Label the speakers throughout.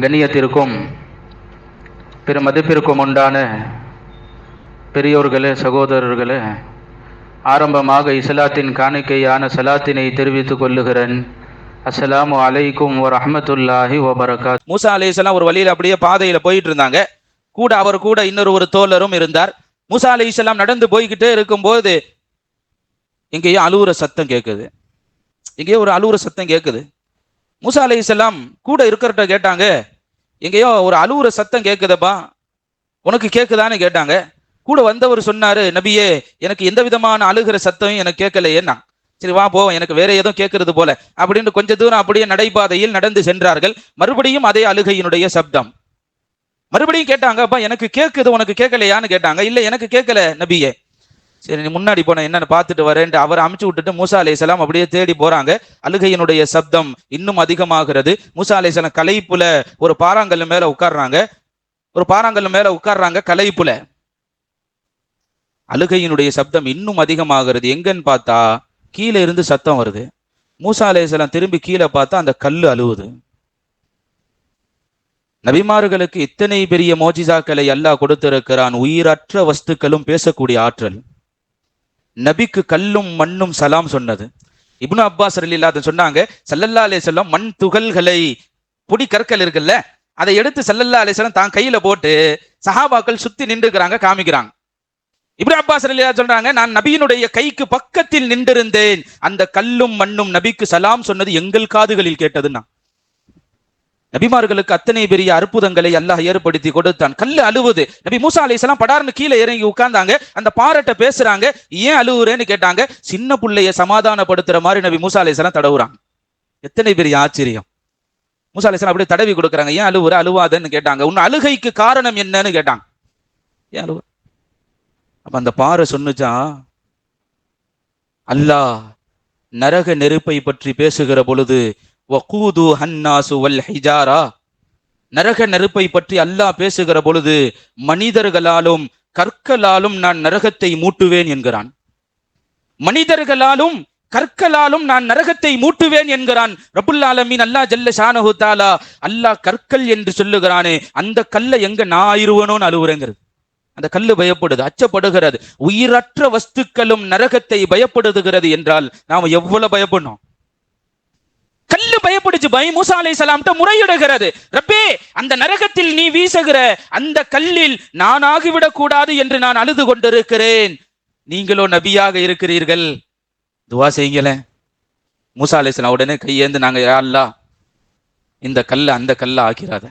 Speaker 1: கண்ணியத்திற்கும் மதிப்பிற்கும் உண்டான பெரியோர்களே, சகோதரர்களே, ஆரம்பமாக இஸ்லாத்தின் காணிக்கையான சலாத்தினை தெரிவித்துக் கொள்ளுகிறேன். அஸ்ஸலாமு அலைக்கும் வரஹ்மத்துல்லாஹி வபரகாத்.
Speaker 2: மூசா அலைஹிஸ்ஸலாம் ஒரு வழியில் அப்படியே பாதையில போயிட்டு இருந்தாங்க. அவர் கூட இன்னொரு தோழரும் இருந்தார். மூசா அலைஹிஸ்ஸலாம் நடந்து போய்கிட்டே இருக்கும்போது எங்கேயோ அழுவுற சத்தம் கேட்குது. எங்கேயோ ஒரு அழுவுற சத்தம் கேட்குது. மூசா அலைஹிஸ்ஸலாம் கூட இருக்கிறட்ட கேட்டாங்க, எங்கேயோ ஒரு அழுவுற சத்தம் கேட்குதப்பா, உனக்கு கேட்குதான்னு கேட்டாங்க. கூட வந்தவர் சொன்னாரு, நபியே, எனக்கு எந்த விதமான அழுகிற சத்தம் எனக்கு கேட்கலையேன்னா. சரி வா போ, எனக்கு வேற ஏதோ கேட்கறது போல அப்படின்னு கொஞ்ச தூரம் அப்படியே நடைபாதையில் நடந்து சென்றார்கள். மறுபடியும் அதே அழுகையினுடைய சப்தம். மறுபடியும் கேட்டாங்க, அப்பா எனக்கு கேட்குது, உனக்கு கேட்கலையான்னு கேட்டாங்க. இல்லை எனக்கு கேட்கல நபியே. சரி நீ முன்னாடி போன என்னன்னு பார்த்துட்டு வரேன்ட்டு அவர் அமுச்சு விட்டுட்டு மூசா அலைஹிஸ்ஸலாம் அப்படியே தேடி போறாங்க. அழுகையினுடைய சப்தம் இன்னும் அதிகமாகிறது. மூசா அலைஹிஸ்ஸலாம் களைப்புல ஒரு பாறாங்கல் மேல உட்கார்றாங்க. களைப்புல அழுகையினுடைய சப்தம் இன்னும் அதிகமாகிறது. எங்கன்னு பார்த்தா கீழே இருந்து சத்தம் வருது. மூசா அலைஹிஸ்ஸலாம் திரும்பி கீழே பார்த்தா அந்த கல்லு அழுவுது. நபிமார்களுக்கு இத்தனை பெரிய மோஜிசாக்களை அல்லாஹ் கொடுத்திருக்கிறான். உயிரற்ற வஸ்துக்களும் பேசக்கூடிய ஆற்றல். நபிக்கு கல்லும் மண்ணும் சலாம் சொன்னது. இப்னு அப்பாஸ் ரலியல்லாஹு சொன்னாங்க, ஸல்லல்லாஹு அலைஹி வஸல்லம் மண் துகள்களை, பொடி கற்கள் இருக்குல்ல, அதை எடுத்து ஸல்லல்லாஹு அலைஹி வஸல்லம் தான் கையில போட்டு சஹாபாக்கள் சுத்தி நின்றுக்கிறாங்க, காமிக்கிறாங்க. இப்னு அப்பாஸ் ரலியல்லாஹு சொல்றாங்க, நான் நபியினுடைய கைக்கு பக்கத்தில் நின்றிருந்தேன். அந்த கல்லும் மண்ணும் நபிக்கு சலாம் சொன்னது எங்கள் காதுகளில் கேட்டதுன்னா. நபிமார்களுக்கு அத்தனை பெரிய அற்புதங்களை அல்லாஹ் ஏற்படுத்தி கொடுத்தான். கல்லு அழுவுது. நபி மூசா அலைஹிஸ்ஸலாம் படார்னு கீழே இறங்கி உட்கார்ந்தாங்க. அந்த பாறைட்ட பேசுறாங்க. ஏன் அழுவுறேன்னு கேட்டாங்க. சின்ன புள்ளைய சமாதானப்படுத்துற மாதிரி நபி மூசா அலைஹிஸ்ஸலாம் தடவுறாங்க. எத்தனை பெரிய ஆச்சரியம். மூசா அலைஹிஸ்ஸலாம் அப்படியே தடவி கொடுக்குறாங்க. ஏன் அழுவாதன்னு கேட்டாங்க. உன் அழுகைக்கு காரணம் என்னன்னு கேட்டாங்க. ஏன் அழுவ? அப்ப அந்த பாறை சொன்னுச்சா, அல்லாஹ் நரக நெருப்பை பற்றி பேசுகிற பொழுது வகூது ஹன்னாசு வல் ஹிஜாரா, நரக நெருப்பை பற்றி அல்லாஹ் பேசுகிற பொழுது மனிதர்களாலும் கற்களாலும் நான் நரகத்தை மூட்டுவேன் என்கிறான். மனிதர்களாலும் கற்களாலும் நான் நரகத்தை மூட்டுவேன் என்கிறான் ரப்புல் ஆலமீன் அல்லாஹ் ஜல்ல ஷானஹு தஆலா. அல்லாஹ் கற்கள் என்று சொல்லுகிறானே, அந்த கல்லை எங்க நான் ஆயிருவனோன்னு அழுவுறேங்கிறது. அந்த கல்லு பயப்படுது, அச்சப்படுகிறது. உயிரற்ற வஸ்துக்களும் நரகத்தை பயப்படுகிறது என்றால் நாம எவ்வளவு பயப்படணும். கல்லு பயப்படுச்சு. மூசா அலைஹிஸ்ஸலாம் முறையிடுகிறது, ரப்பே அந்த நரகத்தில் நீ வீசுகிற அந்த கல்லில் நான் ஆகிவிடக் கூடாது என்று நான் அழுது கொண்டிருக்கிறேன். நீங்களோ நபியாக இருக்கிறீர்கள், துவா செய்யுங்களே. மூசா அலைஹிஸ்ஸலாம் உடனே கையேந்து, நாங்க யா அல்லாஹ் இந்த கல்ல அந்த கல்ல ஆக்கிறாத,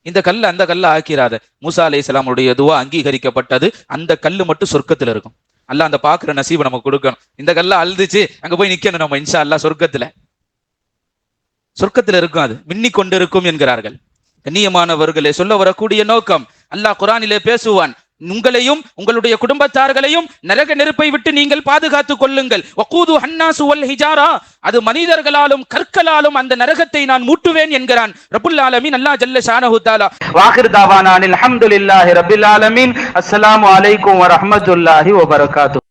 Speaker 2: இந்த கல்ல அந்த கல்ல ஆக்கிறாத. மூசா அலைஹிஸ்ஸலாமுடைய துவா அங்கீகரிக்கப்பட்டது. அந்த கல்லு மட்டும் சொர்க்கத்துல இருக்கும். அல்லாஹ் அந்த பாக்குற நசீபை நமக்கு கொடுக்கணும். இந்த கல்ல அழுதுச்சு, அங்க போய் நிக்கணும் நம்ம இன்ஷா அல்லாஹ் சொர்க்கத்துல இருக்கும். அது மின்னிக் கொண்டிருக்கும் என்கிறார்கள். கண்ணியமானவர்களே, சொல்ல வரக்கூடிய நோக்கம், அல்லாஹ் குர்ஆனிலே பேசுவான், உங்களையும் உங்களுடைய குடும்பத்தார்களையும் நரக நெருப்பை விட்டு நீங்கள் பாதுகாத்துக் கொள்ளுங்கள். வகூது ஹன்னாசு வல் ஹிஜாரா, அது மனிதர்களாலும் கற்களாலும் அந்த நரகத்தை நான் மூட்டுவேன் என்கிறான் ரப்புல் ஆலமீன் அல்லாஹ் ஜல்ல ஷானஹு தஆலா.
Speaker 1: வாஹிர் தாவானா அல்ஹம்துலில்லாஹி ரப்பில் ஆலமீன். அஸ்ஸலாமு அலைக்கும் வரஹ்மத்துல்லாஹி வபரகாத்துஹு.